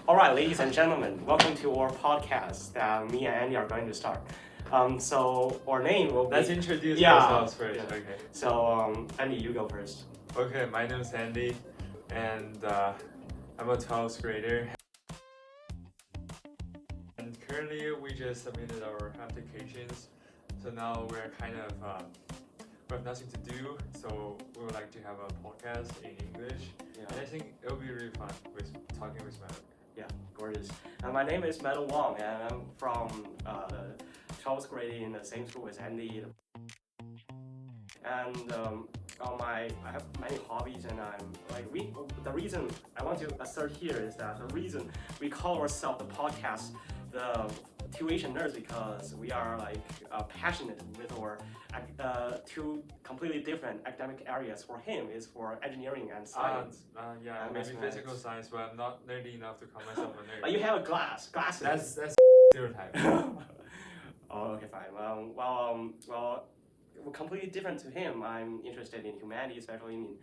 All right, ladies and gentlemen, welcome to our podcast that me and Andy are going to start. So our name will be... Let's introduce ourselves first. Yeah. Okay. So Andy, you go first. Okay, my name is Andy, and I'm a 12th grader. And currently, we just submitted our applications, so now we're kind of we have nothing to do, so we would like to have a podcast in English. Yeah. And I think it'll be really fun with talking with Matt. Yeah, gorgeous. And my name is Metal Wong, and I'm from 12th grade in the same school as Andy. And I have many hobbies, and the reason I want to assert here is that the reason we call ourselves the podcast, the tuition nerds, because we are passionate with our two completely different academic areas. For him, is for engineering and science. Yeah, and maybe physical science, but I'm not nerdy enough to call myself a nerd. But you have glasses. That's stereotype. Oh, okay, fine. We're completely different to him. I'm interested in humanity, especially in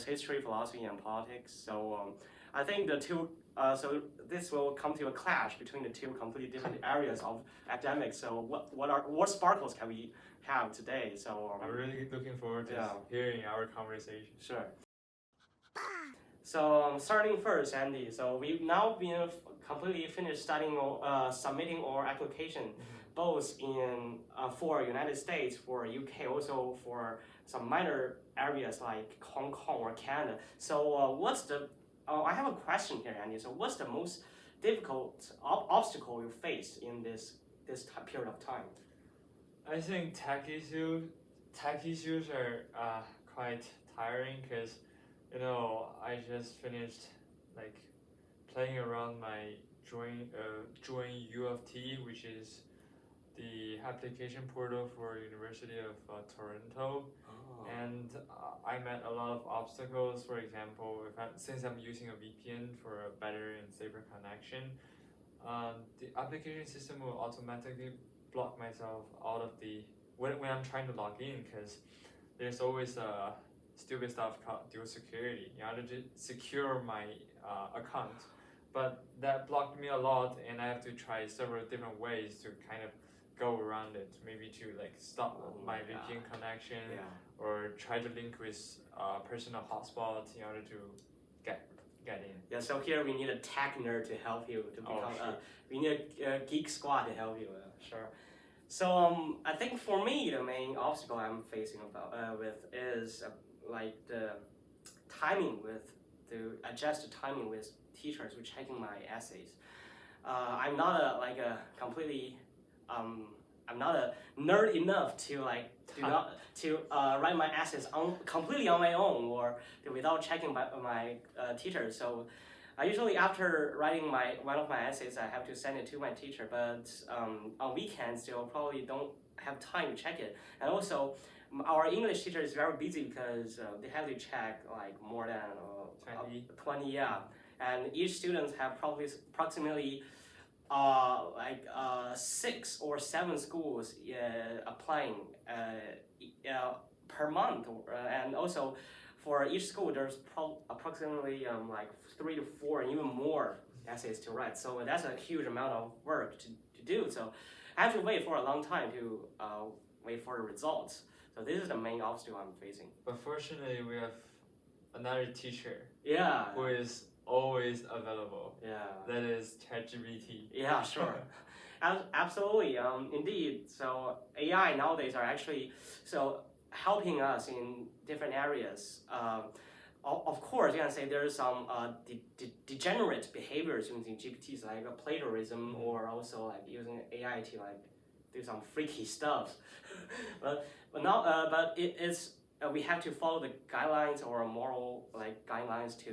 history, philosophy, and politics. So I think the two. So this will come to a clash between the two completely different areas of academics. So what sparkles can we have today? So I'm really looking forward to hearing our conversation. Sure. So starting first, Andy. So we've now been completely finished submitting our application, both in for United States, for UK, also for some minor areas like Hong Kong or Canada. So I have a question here, Andy. So what's the most difficult obstacle you faced in this period of time? I think tech issues are quite tiring because I just finished playing around my join U of T, which is the application portal for University of Toronto. And I met a lot of obstacles. For example, since I'm using a VPN for a better and safer connection, the application system will automatically block myself out of when I'm trying to log in, because there's always stupid stuff called dual security in order to secure my account. But that blocked me a lot, and I have to try several different ways to kind of go around it, maybe to stop my VPN connection, or try to link with personal hotspot in order to get in. Yeah, so here we need a tech nerd to help you to become. We need a geek squad to help you. Sure. So I think for me the main obstacle I'm facing with is the timing to adjust the timing with teachers who checking my essays. I'm not I'm not a nerd enough to write my essays completely on my own or without checking my teacher. So I usually, after writing one of my essays, I have to send it to my teacher. But on weekends, they'll probably don't have time to check it. And also, our English teacher is very busy because they have to check more than 20, yeah. And each student have probably approximately 6 or 7 schools applying per month, and also for each school there's approximately 3 to 4 and even more essays to write. So that's a huge amount of work to do. So I have to wait for a long time to wait for the results. So this is the main obstacle I'm facing. But fortunately, we have another teacher. Yeah. Who is always available. Yeah. That is ChatGPT. Yeah, sure. Absolutely. Indeed. So AI nowadays are actually helping us in different areas. Of course, you can say there is some degenerate behaviors using GPTs, like plagiarism, or also using AI to do some freaky stuff. but it's we have to follow the guidelines or moral guidelines to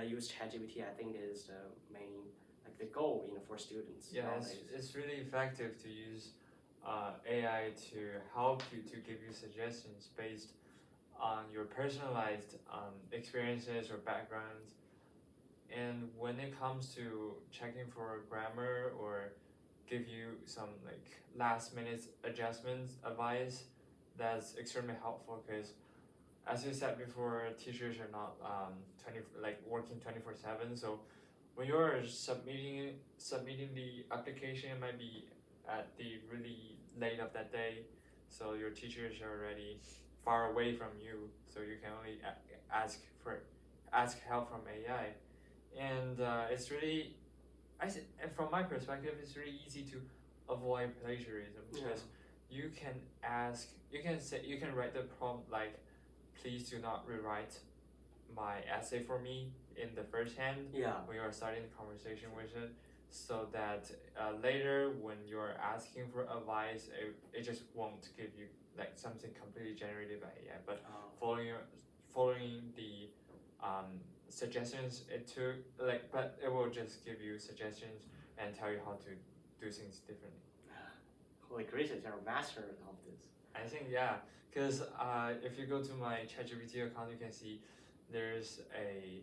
use ChatGPT. I think is the main the goal for students. Yeah, it's really effective to use AI to help you, to give you suggestions based on your personalized experiences or backgrounds. And when it comes to checking for grammar or give you some last minute adjustments advice, that's extremely helpful, because as you said before, teachers are not working 24/7. So when you're submitting the application, it might be at the really late of that day, so your teachers are already far away from you, so you can only ask help from AI, and it's really, and from my perspective, it's really easy to avoid plagiarism because you can you can write the prompt like, please do not rewrite my essay for me in the first hand when you are starting the conversation with it, so that later when you're asking for advice, it just won't give you like something completely generated by AI, but following the suggestions it took, like, but it will just give you suggestions and tell you how to do things differently. Holy gracious, you're a master of this. I think, yeah, because if you go to my ChatGPT account, you can see there's a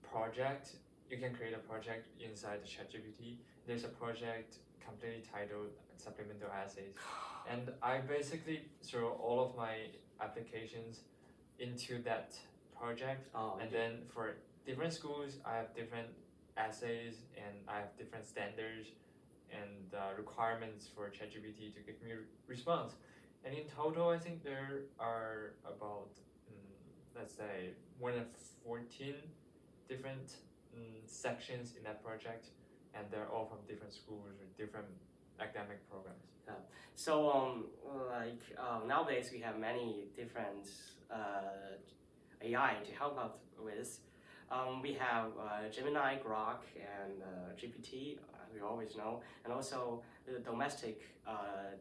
project. You can create a project inside the ChatGPT. There's a project completely titled Supplemental Essays, and I basically throw all of my applications into that project, and then for different schools, I have different essays and I have different standards and requirements for ChatGPT to give me response. And in total, I think there are about, let's say, more than 14 different sections in that project, and they're all from different schools or different academic programs. So nowadays we have many different AI to help out with. We have Gemini, Grok, and GPT, we always know, and also the domestic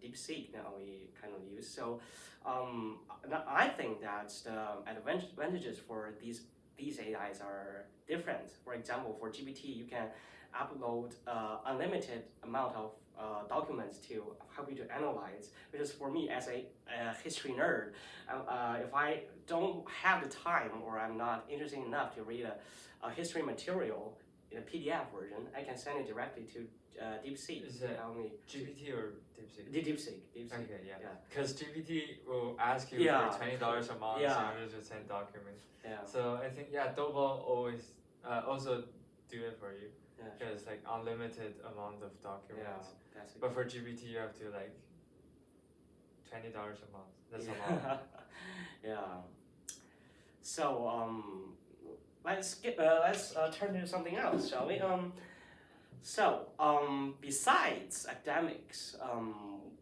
DeepSeek now we kind of use. So I think that the advantages for these AIs are different. For example, for GPT, you can upload unlimited amount of documents to help you to analyze. Because for me, as a history nerd, if I don't have the time or I'm not interested enough to read a history material in a PDF version, I can send it directly to DeepSeek. Is it GPT or DeepSeek? DeepSeek. Okay, yeah. Because GPT will ask you for $20 a month in order to send documents. So I think Double always also do it for you. Because like unlimited amount of documents. But for GPT, you have to like $20 a month. That's a lot. So let's turn to something else, shall we? Besides academics,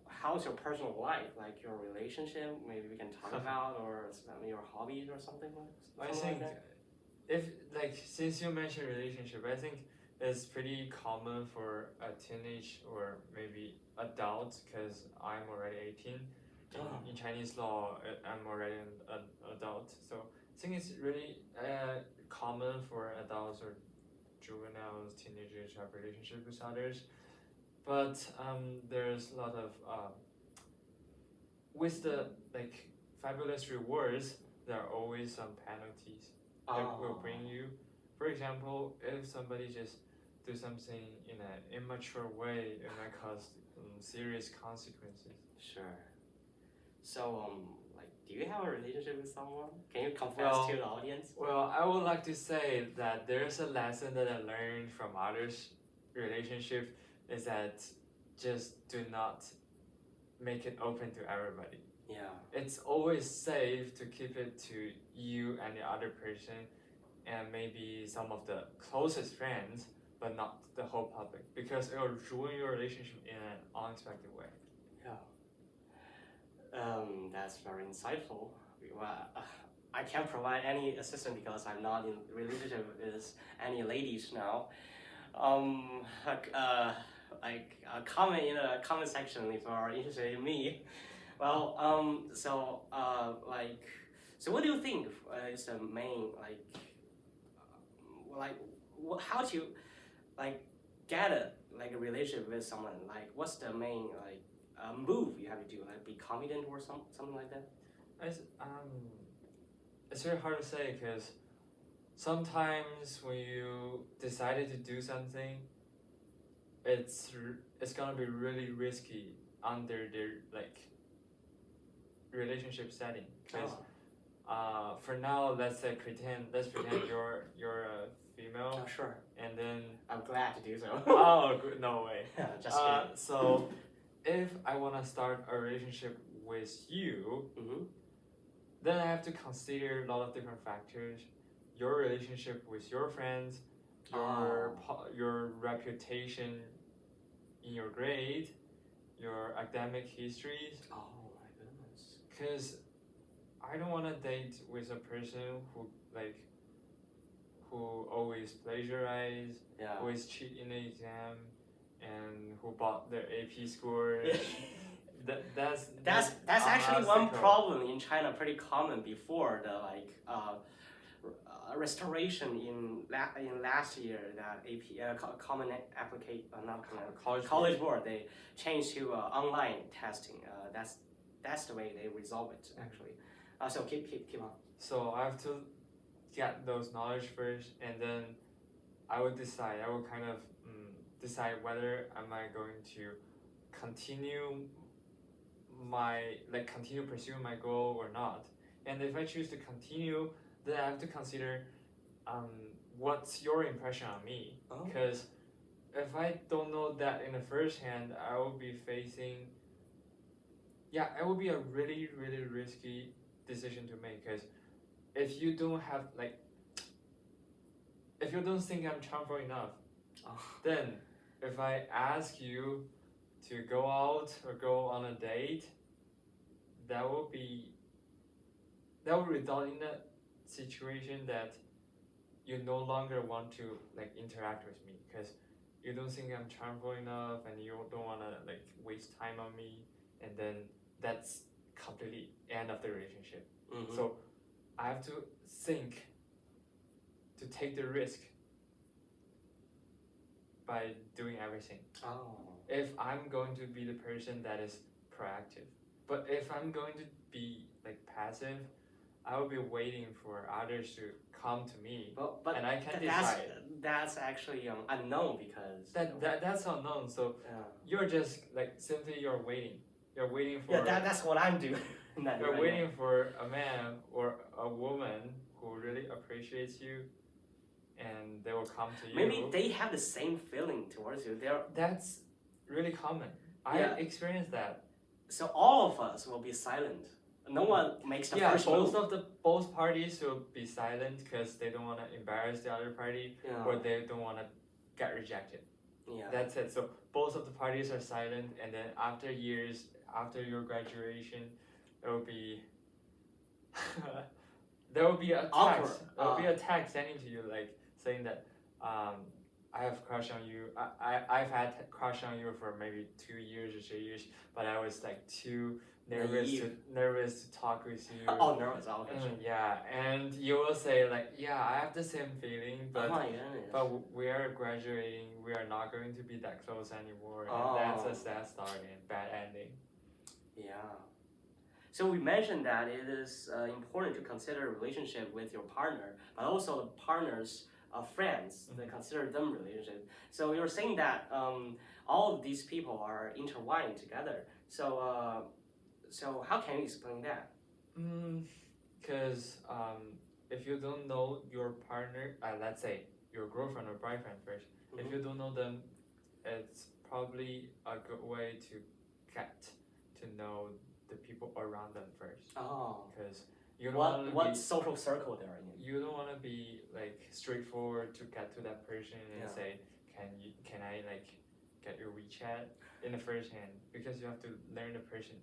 how's your personal life? Like your relationship? Maybe we can talk about, or your hobbies or something like. I think if since you mentioned relationship, I think it's pretty common for a teenage or maybe adult, because I'm already 18. In Chinese law, I'm already an adult. So I think it's really common for adults or juveniles, teenagers to have relationships with others. But there's a lot of with the fabulous rewards, there are always some penalties that will bring you. For example, if somebody just do something in an immature way, it might cause serious consequences. Sure. So, do you have a relationship with someone? Can you confess to the audience? Well, I would like to say that there's a lesson that I learned from others' relationship, is that just do not make it open to everybody. It's always safe to keep it to you and the other person, and maybe some of the closest friends, but not the whole public, because it will ruin your relationship in an unexpected way. That's very insightful. Well, I can't provide any assistance because I'm not in relationship with any ladies now. Comment in a comment section if you are interested in me. Well, so what do you think is the main how to get a relationship with someone? What's the main move you have to do? Be confident or something like that? It's very hard to say, because sometimes when you decided to do something, it's gonna be really risky under their relationship setting, because For now, let's pretend you're a female, Oh, sure. and then I'm glad to do so. oh, no way. Just kidding. So, if I wanna start a relationship with you, then I have to consider a lot of different factors. Your relationship with your friends, your reputation in your grade, your academic histories. Oh my goodness. Because I don't want to date with a person who always plagiarize, always cheat in the exam, and who bought their AP scores. That's actually one problem in China, pretty common before the restoration in last year, that AP common applicate not common, college board, they changed to online testing. That's the way they resolve it actually. So keep on. So I have to get those knowledge first, and then I would decide. I would kind of decide whether am I going to continue pursue my goal or not. And if I choose to continue, then I have to consider what's your impression on me. Because if I don't know that in the first hand, I will be facing. Yeah, it will be a really, really risky decision to make. Because if you don't have if you don't think I'm charmful enough, then if I ask you to go out or go on a date, that will result in a situation that you no longer want to interact with me because you don't think I'm charmful enough and you don't want to waste time on me, and then that's completely end of the relationship. So I have to think to take the risk by doing everything. If I'm going to be the person that is proactive, but if I'm going to be passive, I will be waiting for others to come to me, but and I can decide. That's actually unknown because that's unknown. So you're just simply you're waiting. You're waiting for. Yeah, that's what I'm doing. You're waiting for a man or a woman who really appreciates you, and they will come to you. Maybe they have the same feeling towards you. That's really common. I experienced that. So all of us will be silent. No one makes the first move. Both parties will be silent because they don't want to embarrass the other party, or they don't want to get rejected. Yeah. That's it. So both of the parties are silent, and then after years, after your graduation, there will be a text. There will be a text sending to you saying that I have crush on you. I've had crush on you for maybe 2 years or 3 years, but I was too nervous to talk with you. Oh, nervous. Yeah, and you will say I have the same feeling, but we are graduating. We are not going to be that close anymore. And that's a sad start and bad ending. Yeah. So we mentioned that it is important to consider a relationship with your partner, but also the partner's friends. They consider them relationship. So you're saying that all of these people are intertwined together. So how can you explain that? Because if you don't know your partner, let's say your girlfriend or boyfriend first, if you don't know them, it's probably a good way to get to know the people around them first. Because you don't want to what social circle they're in. You don't want to be straightforward to get to that person and say, can I get your WeChat in the first hand, because you have to learn the person.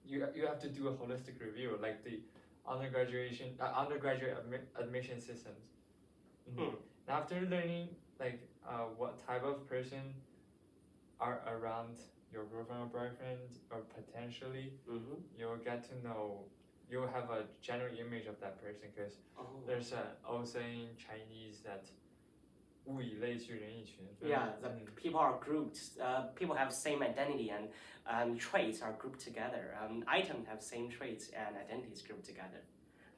You have to do a holistic review, like the undergraduate admission systems. After learning what type of person are around your girlfriend or boyfriend, or potentially, you'll get to know. You'll have a general image of that person, because there's an old saying in Chinese that 物以类聚，人以群. People are grouped. People have same identity and traits are grouped together. Items have same traits and identities grouped together.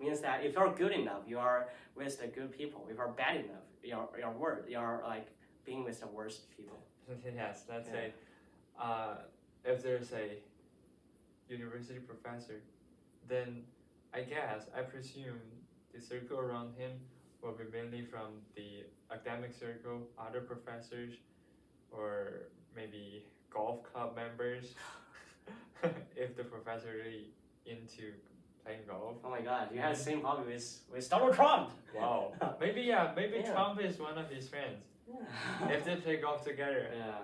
Means that if you're good enough, you are with the good people. If you're bad enough, you're being with the worst people. Yes, let's say, if there's a university professor, then I presume the circle around him will be mainly from the academic circle, other professors, or maybe golf club members. If the professor really into playing golf. Oh my God, you have the same hobby with Donald Trump. Wow. Maybe Yeah. Trump is one of his friends. Yeah. If they play golf together. Yeah.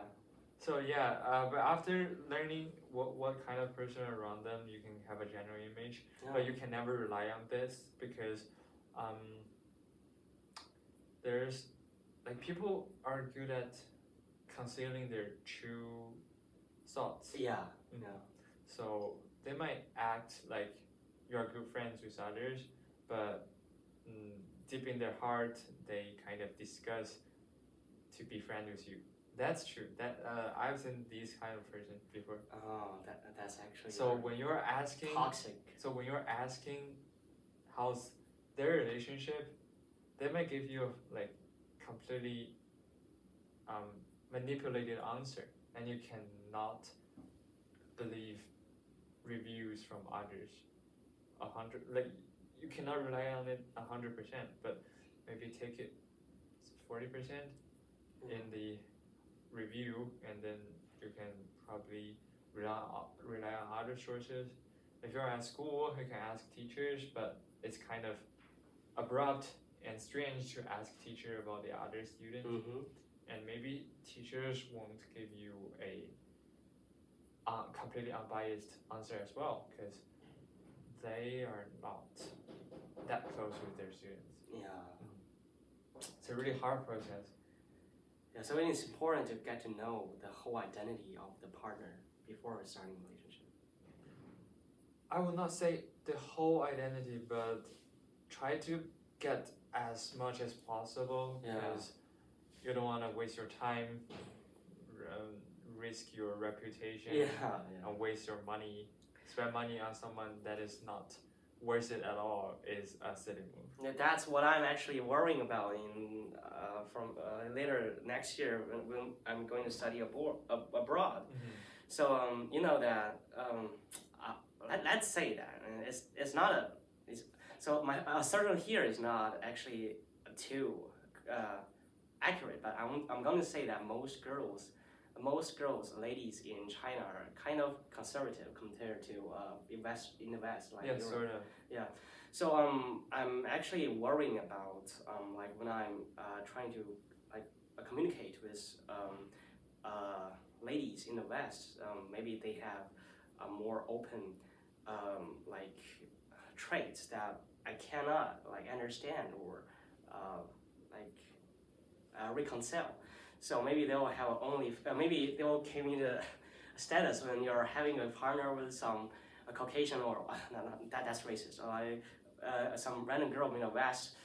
So yeah, but after learning what kind of person around them, you can have a general image. Yeah. But you can never rely on this because there's like people are good at concealing their true thoughts. Yeah. Yeah. So they might act like you're good friends with others, but deep in their heart, they kind of discuss to be friends with you. That's true. That I've seen these kind of person before. Oh, that's actually. So when you're asking, toxic. So when you're asking, how's their relationship, they might give you like completely manipulated answer, and you cannot believe reviews from others. Like you cannot rely on it 100%, but maybe take it 40% in the review, and then you can probably rely on other sources. If you're at school, you can ask teachers, but it's kind of abrupt and strange to ask teacher about the other students. And maybe teachers won't give you a completely unbiased answer as well, because they are not that close with their students. Yeah. It's a really hard process. Yeah, so it's important to get to know the whole identity of the partner before starting a relationship. I would not say the whole identity, but try to get as much as possible, because you don't want to waste your time, risk your reputation, and waste your money, spend money on someone that is not worth it at all is a silly move. Yeah, that's what I'm actually worrying about in from later next year when I'm going to study abroad. So you know that let's say that it's not a so my assertion here is not actually too accurate, but I'm going to say that most girls, ladies in China are kind of conservative compared to in the West, like Europe. Sort of. Yeah. So I'm actually worrying about like when I'm trying to like communicate with ladies in the West, maybe they have a more open like traits that I cannot like understand or reconcile. So maybe they'll have maybe they'll came into status when you're having a partner with a Caucasian or that's racist. Or some random girl in the West.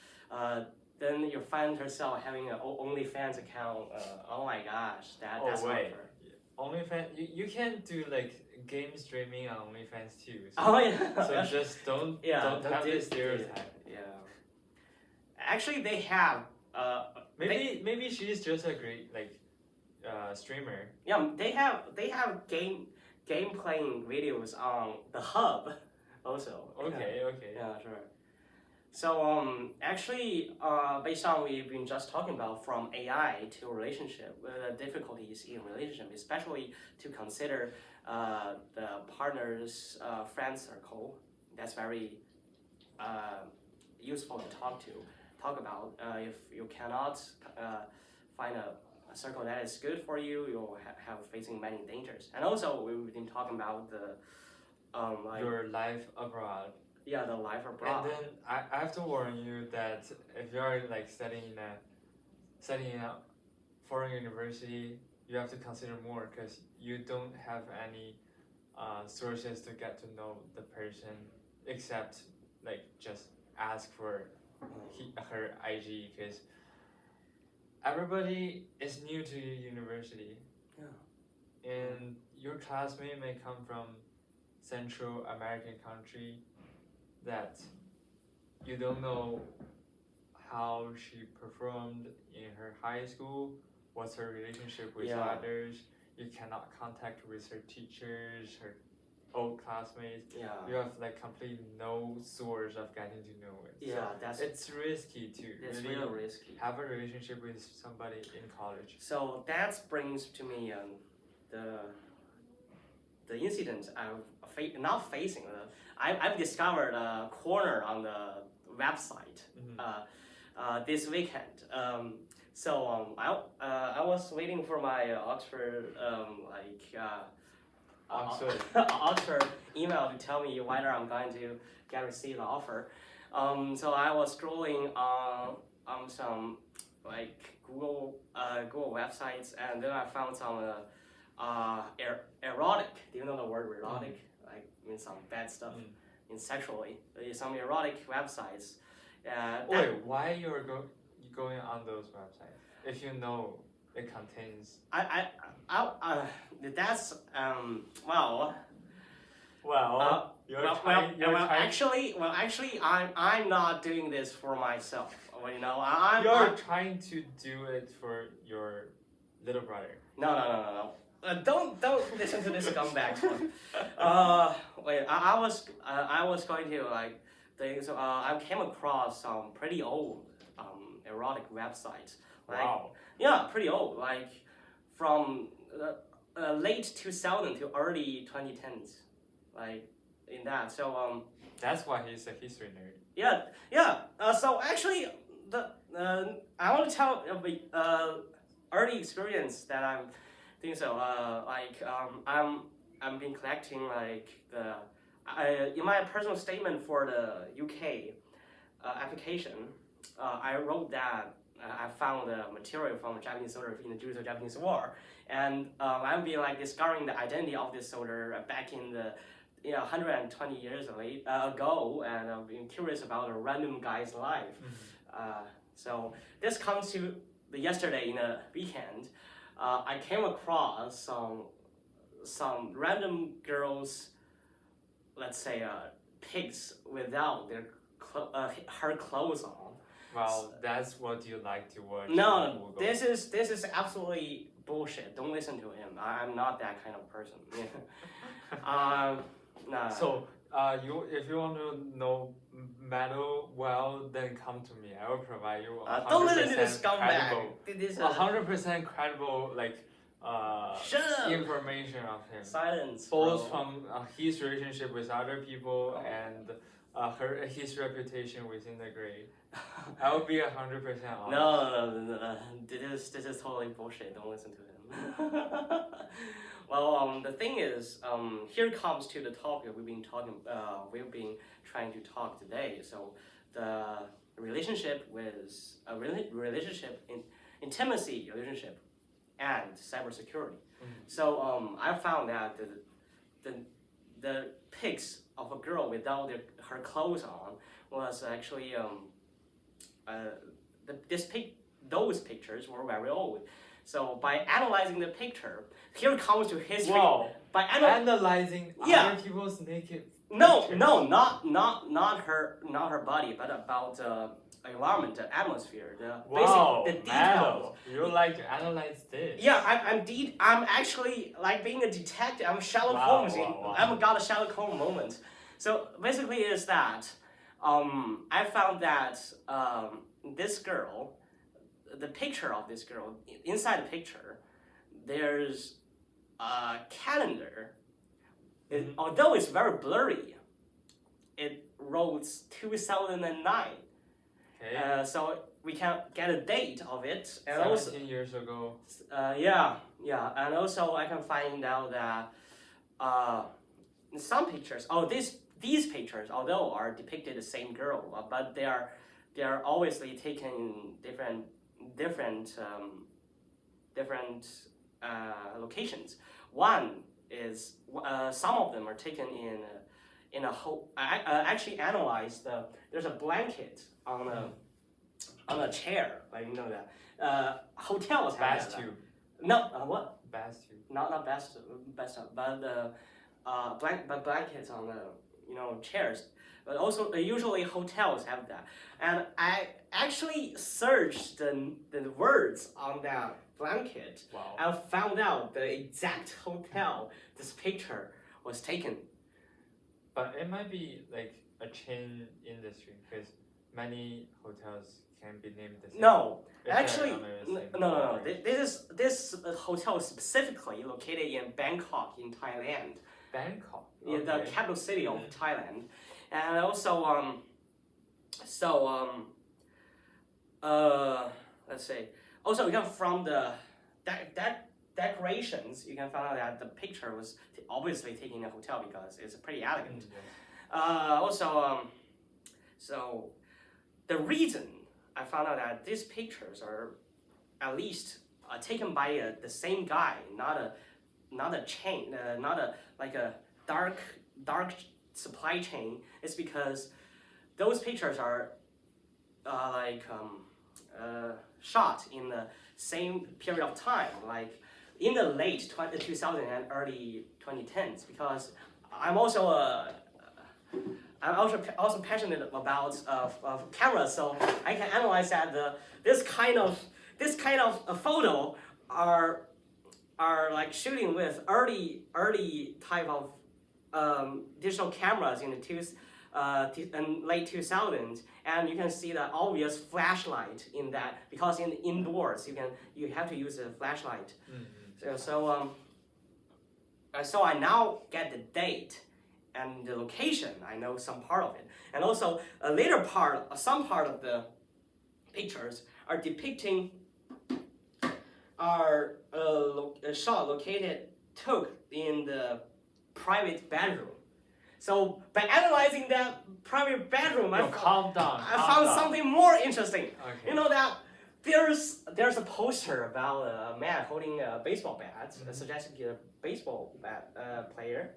Then you find herself having an OnlyFans account. Oh my gosh, that's not fair. OnlyFans, you can do like game streaming on OnlyFans too. So, oh yeah. So just don't have this stereotype. Yeah. Actually, they have. Maybe she's just a great like streamer. Yeah, they have game playing videos on the hub, also. Okay. Yeah, sure. So actually, based on we've been just talking about from AI to relationship, the difficulties in relationship, especially to consider the partner's friend circle. That's very useful to talk about. If you cannot find a circle that is good for you, you'll have facing many dangers. And also, we've been talking about the your life abroad. Yeah, the life abroad. And then I have to warn you that if you're like studying in a foreign university, you have to consider more, because you don't have any sources to get to know the person except like just ask for her IG, because everybody is new to university. Yeah. And your classmate may come from Central American country that you don't know how she performed in her high school, what's her relationship with others, you cannot contact with her teachers, her old classmates. Yeah. You have like completely no source of getting to know it. Yeah, So it's risky to it's really really risky. have a relationship with somebody in college. So that brings to me the incident not facing. I've discovered a corner on the website this weekend. I was waiting for my Oxford Oxford. Oxford email to tell me whether I'm going to receive the offer. So I was scrolling on some like Google websites, and then I found some erotic. Do you know the word erotic? Like means some bad stuff in sexually. Some erotic websites. Wait, why you're going on those websites if you know it contains? That's Actually, I'm not doing this for myself. You know, You're trying to do it for your little brother. No. Don't listen to this scumbag one. Wait, I was going to like think so. I came across some pretty old erotic websites. Like, wow. Yeah, pretty old. Like from late 2000 to early 2010s. Like in that. So That's why he's a history nerd. Yeah. So actually, I want to tell early experience that I'm doing so. I'm been collecting like in my personal statement for the UK application. I wrote that I found the material from a Japanese soldier in the Jewish-Japanese War, and I've been like discovering the identity of this soldier back in the 120 years ago, and I've been curious about a random guy's life. So this comes to yesterday in a weekend. I came across some random girls, let's say pigs without her clothes on. Well, that's what you like to watch. No, this is absolutely bullshit. Don't listen to him. I'm not that kind of person. No. So, if you want to know metal well, then come to me. I will provide you 100% don't listen to this credible, scumbag. 100% credible Shut up. information of him. Silence. Both from his relationship with other people and his reputation within the grade. I will be 100% honest. No. This is totally bullshit. Don't listen to him. Well, the thing is, here comes to the topic we've been trying to talk today. So, the relationship with intimacy relationship, and cybersecurity. So, I found that the pics of a girl without her clothes on was actually those pictures were very old. So by analyzing the picture, here comes to history. Wow. By analyzing other people's naked. No, pictures. not her body, but about the environment, the atmosphere, the details. Metal. You like to analyze this? Yeah, I'm actually like being a detective. I'm Sherlock Holmes. I've got a Sherlock Holmes moment. So basically, is that I found that this girl, the picture of this girl, inside the picture, there's a calendar. Although it's very blurry, it wrote 2009. Okay. So we can get a date of it. And 17 also, years ago. Yeah. And also I can find out that some pictures, these pictures, although are depicted the same girl, but they are obviously taken in different locations. One is some of them are taken in a whole. I actually analyzed there's a blanket on a chair, like you know that hotels have Bath tube. No, what? Bath tube. Not best, but the blankets on the chairs. But also usually hotels have that, and I actually searched the words on that blanket. Wow. I found out the exact hotel this picture was taken. But it might be like a chain industry because many hotels can be named the same. No, If they're actually, under the same no. corporation. This hotel is specifically located in Bangkok, in Thailand, Bangkok. in the Okay. capital city of Thailand, and also let's say, also you can from the decorations, you can find out that the picture was obviously taken in a hotel because it's pretty elegant. Yes. So the reason I found out that these pictures are at least taken by the same guy, not a chain, not a like a dark supply chain, is because those pictures are shot in the same period of time, like in the late 2000 and early 2010s. Because I'm also passionate about cameras, so I can analyze that this kind of a photo are like shooting with early type of digital cameras in the late 2000s, and you can see the obvious flashlight in that, because in indoors you have to use a flashlight. So I now get the date and the location. I know some part of it, and also some part of the pictures are depicting a shot took in the private bedroom. So by analyzing that private bedroom, Calm down. I found something more interesting. Okay. You know that there's a poster about a man holding a baseball bat, suggesting he's a baseball bat player.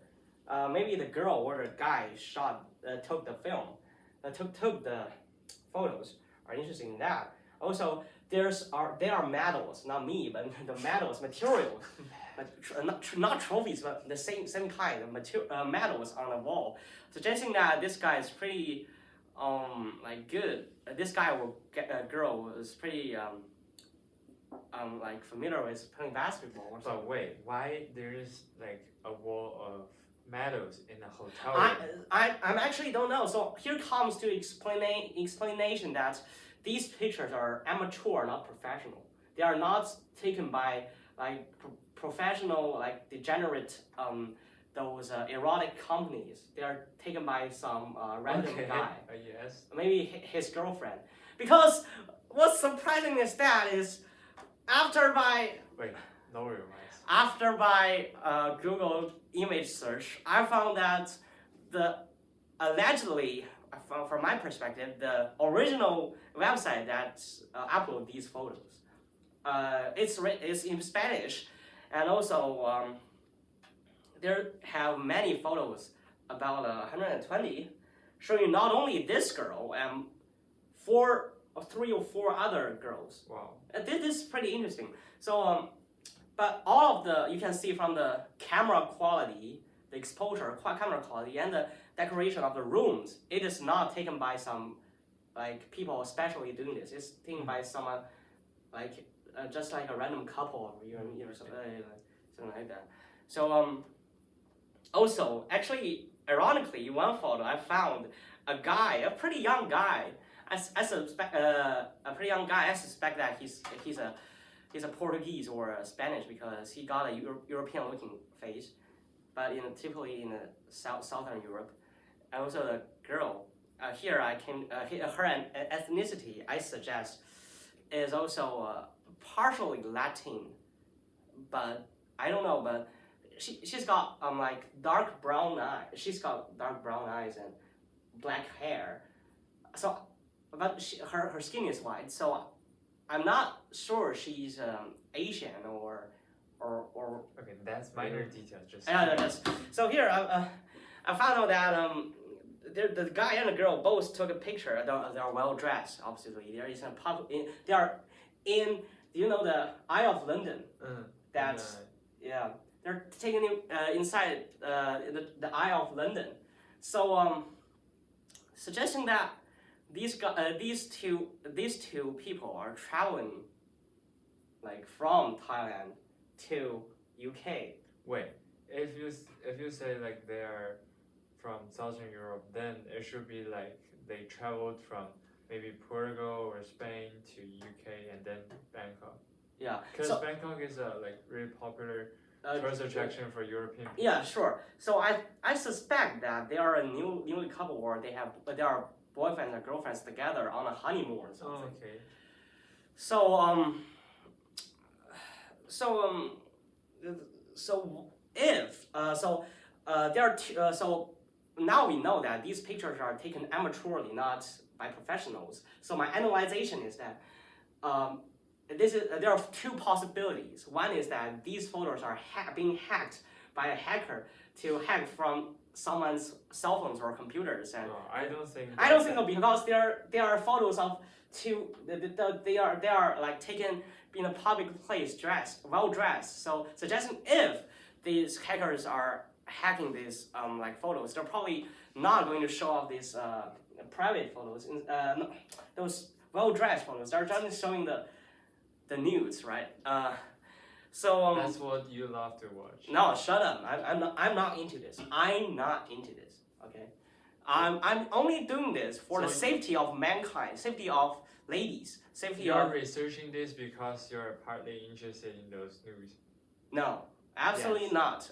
Maybe the girl or the guy took the film, took the photos are interesting in that. Also, there are medals, not me, but the medals, materials, not trophies, but the same kind of medals on the wall, suggesting that this guy is pretty like good. This guy or girl was pretty like familiar with playing basketball or something. But wait, why there is like a wall of medals in a hotel room? I actually don't know. So here comes to explanation that these pictures are amateur, not professional. They are not taken by like professional, like degenerate those erotic companies. They are taken by some random guy. Yes. Maybe his girlfriend. Because what's surprising is after my Google image search, I found that allegedly, from my perspective, the original website that upload these photos, it's in Spanish, and also there have many photos, about 120, showing not only this girl and three or four other girls. Wow. This is pretty interesting. So, but all of you can see from the camera quality, the exposure, camera quality, and the decoration of the rooms, it is not taken by some like people especially doing this. It's taken by someone like just like a random couple or something like that. So also, actually, ironically, in one photo I found a pretty young guy. I suspect that he's a Portuguese or a Spanish, because he got a European-looking face, but typically in southern Europe. And also the girl here, her ethnicity I suggest is also partially Latin, but I don't know. But she's got like dark brown eyes. She's got dark brown eyes and black hair. So, but her skin is white. So I'm not sure she's Asian or. Okay, that's minor details. Just so here I found out that the guy and the girl both took a picture. They're well dressed. Obviously, they are in the Eye of London. They're taking it inside the Eye of London. So suggesting that these two people are traveling like from Thailand to UK. Wait, if you say like they are from Southern Europe, then it should be like they traveled from maybe Portugal or Spain to UK and then Bangkok. Yeah. Because So Bangkok is a like really popular uh, tourist attraction for European people. yeah, sure. So I suspect that they are a newly couple or they are boyfriends and girlfriends together on a honeymoon or something. Oh, okay. So so if there are two, so now we know that these pictures are taken amateurly, not by professionals. So my analyzation is that there are two possibilities. One is that these photos are being hacked by a hacker to hack from someone's cell phones or computers, and I don't think. I don't think so, because there are photos of two. They are like taken in a public place, well dressed. So suggesting if these hackers are hacking these like photos, they're probably not going to show off these private photos. Those well dressed photos. They're just showing the nudes, right? So that's what you love to watch. No, shut up. I'm not into this. I'm not into this. Okay, I'm only doing this for the safety of mankind, safety of ladies, safety You're of. researching this because you're partly interested in those news. No, absolutely Yes. not.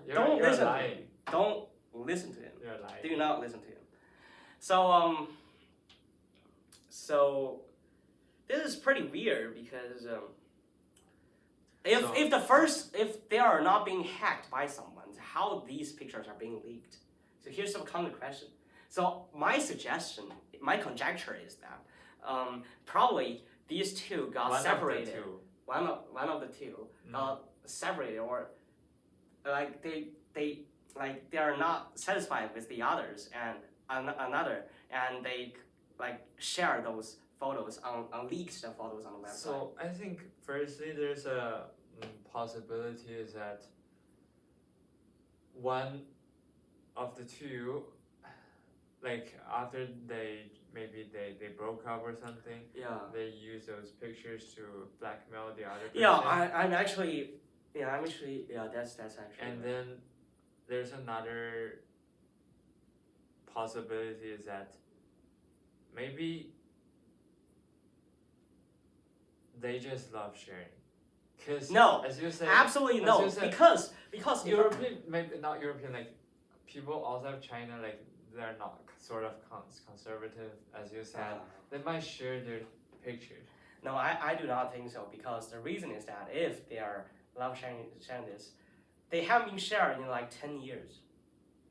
You're Listen lying. to him. Don't listen to him. You're lying. Do not listen to him. So so this is pretty weird because if they are not being hacked by someone, how these pictures are being leaked? So here's some counter question. So my suggestion, my conjecture is that probably these two got separated. One of the two got separated, or like they are not satisfied with the others and another, and they like share those photos leaked the photos on the website. So I think firstly there's a possibility is that one of the two, like after they broke up or something, they use those pictures to blackmail the other person. I'm actually that's actually. And then there's another possibility is that maybe they just love sharing. Cause no, as you said, absolutely no, said, because European, maybe not European, like people outside of China, like they're not sort of conservative, as you said. They might share their pictures. No, I do not think so, because the reason is that if they are love sharing this, they haven't been sharing in like 10 years.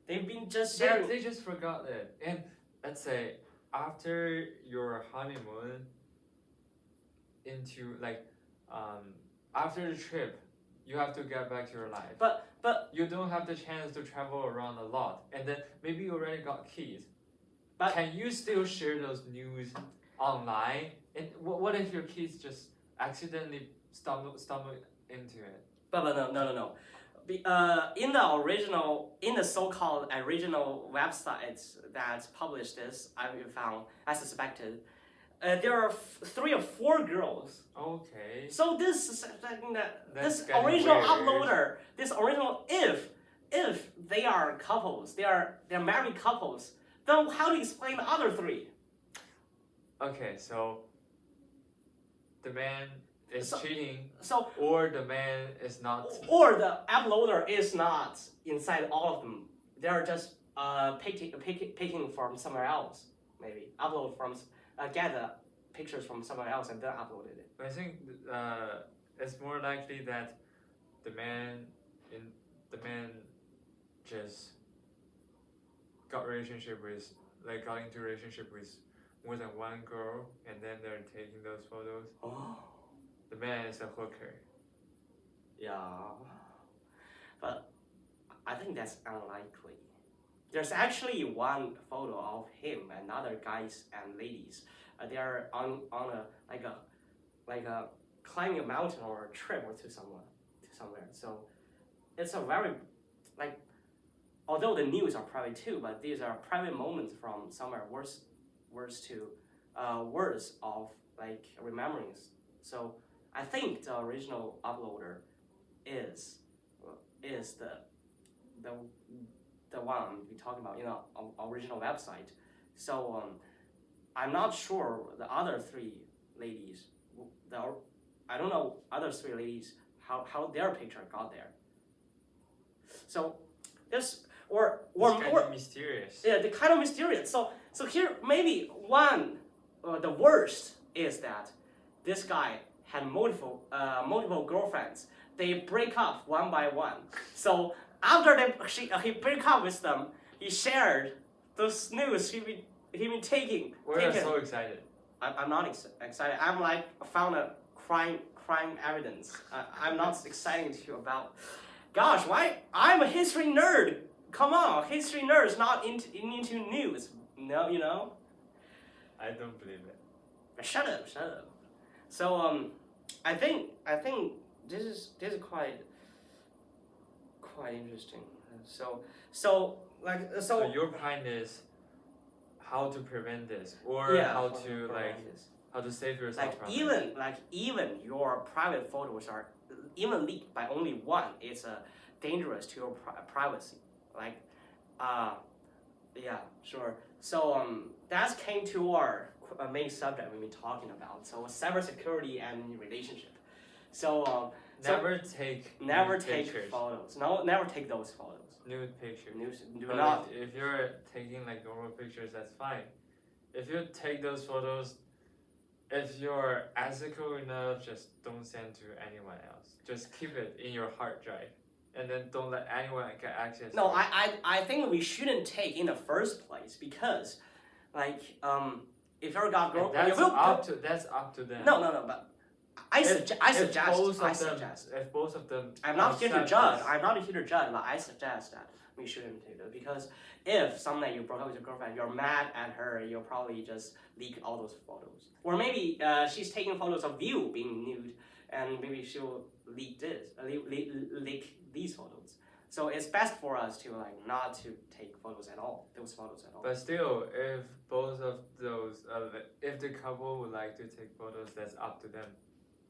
They've been just sharing. They just forgot it. And let's say after your honeymoon, into like after the trip, you have to get back to your life. But you don't have the chance to travel around a lot, and then maybe you already got kids. But can you still share those news online? And what if your kids just accidentally stumble into it? But no. In the so-called original websites that published this, I suspected, there are 3 or 4 girls. Okay. So this original weird. uploader, if they are couples, they're married couples, then how do you explain the other 3? Okay, so the man is cheating, so or the man is not, or the uploader is not inside all of them. They're just picking from somewhere else, maybe upload from get the pictures from somewhere else and then uploaded it. I think it's more likely that the man just got into relationship with more than one girl, and then they're taking those photos. Oh. The man is a hooker. Yeah, but I think that's unlikely. There's actually one photo of him and other guys and ladies. They are on a climbing a mountain or a trip or to somewhere. So it's a very although the news are private too, but these are private moments from somewhere words of like rememberings. So I think the original uploader is the one we talking about, original website. So I'm not sure the other three ladies, I don't know other three ladies how their picture got there. So this or It's kind more of mysterious. yeah, they're kind of mysterious. So here maybe one the worst is that this guy had multiple girlfriends. They break up one by one. So after he break up with them, he shared those news he been taking. We're so excited. I'm not excited. I'm like found a crime evidence. I'm not excited to you about. Gosh, why? I'm a history nerd. Come on, history nerds not into news. No. I don't believe it. Shut up. So I think this is quite interesting. So So your point is how to prevent this, or how to save yourself from it. Even your private photos are even leaked by only one. It's dangerous to your privacy. Yeah, sure. So that came to our main subject we've been talking about. So cybersecurity and relationship. So Never take pictures. photos. No, never take those photos. Nude pictures. Do But not. if you're taking like normal pictures, that's fine. If you take those photos, if you're ethical enough, just don't send to anyone else. Just keep it in your hard drive, and then don't let anyone get access. No, to it. I think we shouldn't take in the first place because, if you're got girl, That's up to them. No, but I suggest. If both of them. I'm not here to judge. This. I'm not here to judge, but I suggest that we shouldn't take it because if someday you broke up with your girlfriend, you're mad at her, you'll probably just leak all those photos. Or maybe she's taking photos of you being nude, and maybe she'll leak these photos. So it's best for us to not to take those photos at all. But still, if both of those, if the couple would like to take photos, that's up to them.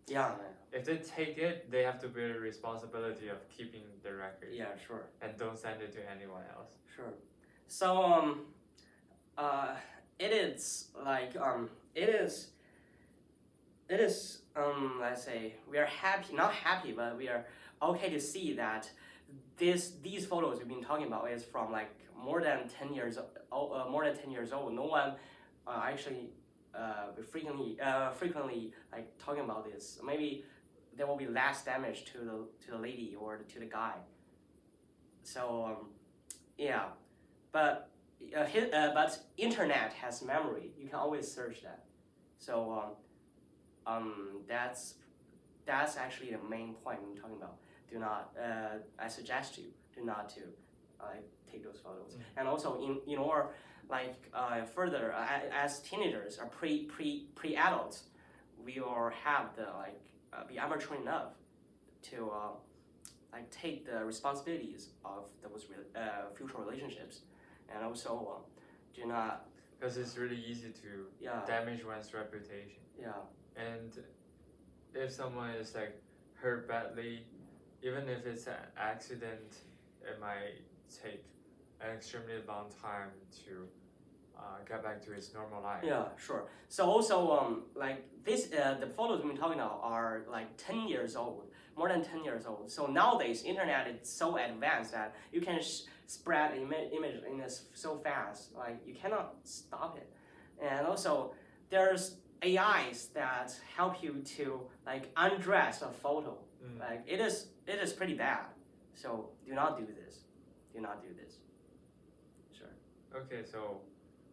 Yeah. If they take it, they have to bear the responsibility of keeping the record. Yeah, sure. And don't send it to anyone else. Sure. So it is let's say we are not happy, but we are okay to see that these photos we've been talking about is from more than 10 years old. No one actually frequently talking about this. Maybe there will be less damage to the lady or to the guy. So yeah, but internet has memory. You can always search that. So that's actually the main point we're talking about. Do not. I suggest you do not to take those photos. And also in our further as teenagers or pre-adults, we will have the be mature enough to take the responsibilities of those future relationships, and also do not. Because it's really easy to damage one's reputation. Yeah. And if someone is hurt badly, even if it's an accident, it might take an extremely long time to get back to its normal life. Yeah, sure. So also the photos we've been talking about are 10 years old, more than 10 years old. So nowadays internet is so advanced that you can spread image in this so fast, you cannot stop it. And also there's AIs that help you to undress a photo. It is pretty bad. So do not do this. Sure. Okay, so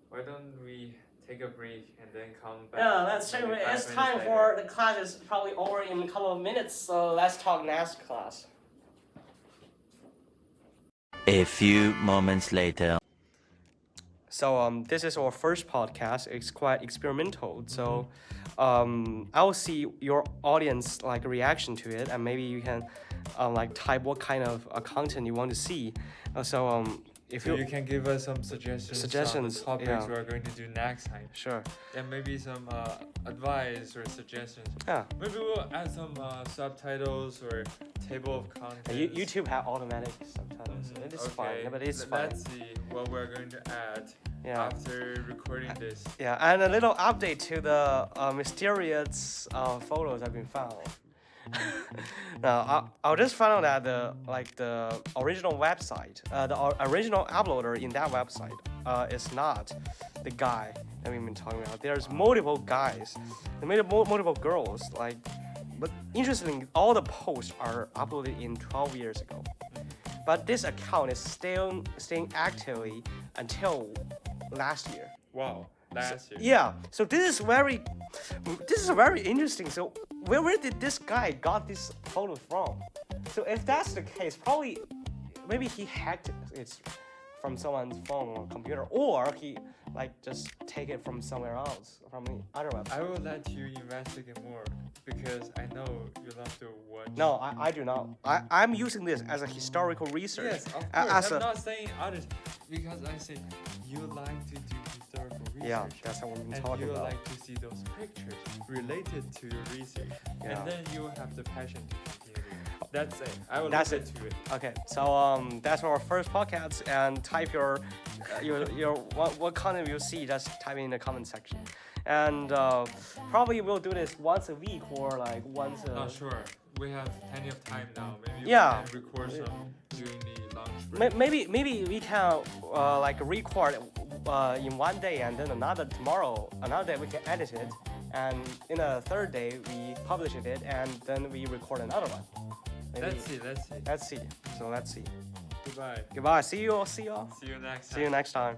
why don't we take a break and then come back? Yeah, let's check. It's time for the class is probably over in a couple of minutes, so let's talk next class. A few moments later. So this is our first podcast. It's quite experimental. So I will see your audience reaction to it, and maybe you can type what kind of content you want to see. if So you can give us some suggestions on the topics yeah. we're going to do next time. Sure. And maybe some advice or suggestions. Yeah. Maybe we'll add some subtitles or table of contents. YouTube have automatic subtitles. It is fine, but it's fine. Let's see what we're going to add after recording this. Yeah, and a little update to the mysterious photos have been found. Now, I'll just find out that the original website, the original uploader in that website, is not the guy that we've been talking about. There's multiple guys, multiple girls. But interestingly, all the posts are uploaded in 12 years ago. But this account is still staying actively until last year. Wow, last year. Yeah. So this is very interesting. So where did this guy got this photo from? So if that's the case, probably maybe he hacked it from someone's phone or computer, or he just take it from somewhere else, from the other website. I will let you investigate more because I know you love to watch. No, I do not. I'm using this as a historical research. Yes, of course. I'm not saying others because I say you like to do historical research. Yeah, that's what we've been talking about. And you like to see those pictures related to your research. Yeah. And then you will have the passion to continue. That's it. I will That's leave it to it. Okay, so that's our first podcast, and type your what content you see. Just type in the comment section, and probably we'll do this once a week or once. Not sure. We have plenty of time now. Maybe we can record some during the lunch break. Maybe we can record in one day, and then another day we can edit it, and in a third day we publish it, and then we record another one. Maybe. Let's see. So let's see. Goodbye. Goodbye. See you. See you next time. See you next time.